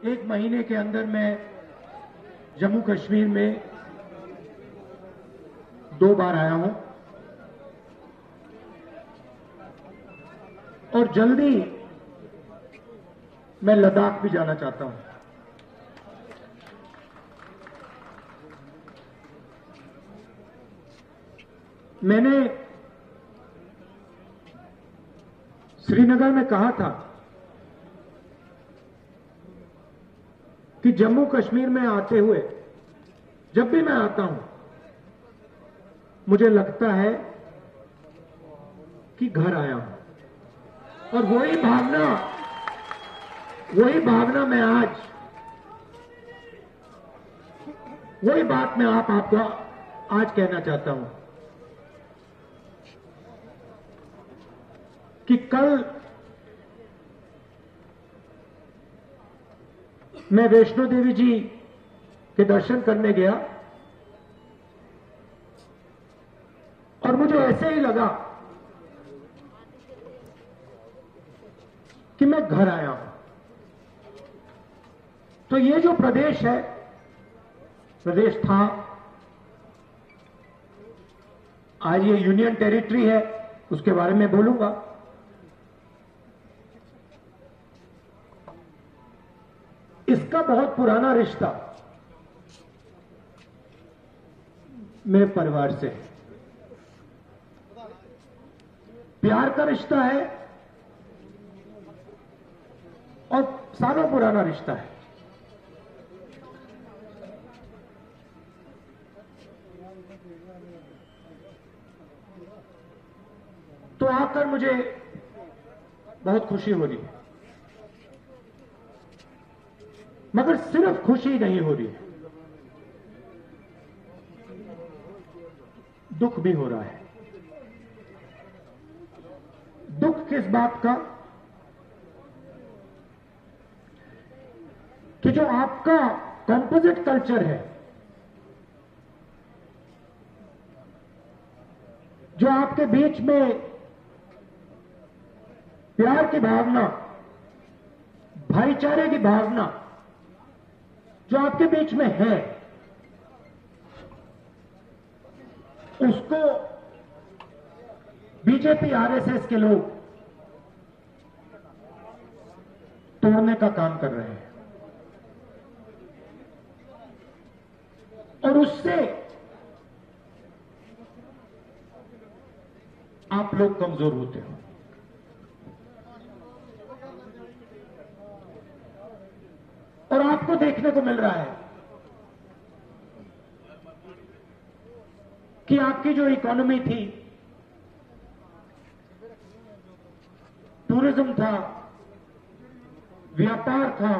एक महीने के अंदर मैं जम्मू कश्मीर में 2 बार आया हूं और जल्दी मैं लद्दाख भी जाना चाहता हूं। मैंने श्रीनगर में कहा था कि जम्मू कश्मीर में आते हुए जब भी मैं आता हूं मुझे लगता है कि घर आया हूं और वही भावना मैं आज वही बात मैं आपको आज कहना चाहता हूं कि कल मैं वैष्णो देवी जी के दर्शन करने गया और मुझे ऐसे ही लगा कि मैं घर आया हूं। तो ये जो प्रदेश था, आज ये यूनियन टेरिटरी है, उसके बारे में बोलूंगा। इसका बहुत पुराना रिश्ता मेरे परिवार से है, प्यार का रिश्ता है और सालों पुराना रिश्ता है। तो आकर मुझे बहुत खुशी हो रही है, मगर सिर्फ खुशी नहीं हो रही है, दुख भी हो रहा है। दुख किस बात का कि जो आपका कंपोजिट कल्चर है, जो आपके बीच में प्यार की भावना, भाईचारे की भावना जो आपके बीच में है, उसको बीजेपी आरएसएस के लोग तोड़ने का काम कर रहे हैं और उससे आप लोग कमजोर होते हो। और आपको देखने को मिल रहा है कि आपकी जो इकोनॉमी थी, टूरिज्म था, व्यापार था,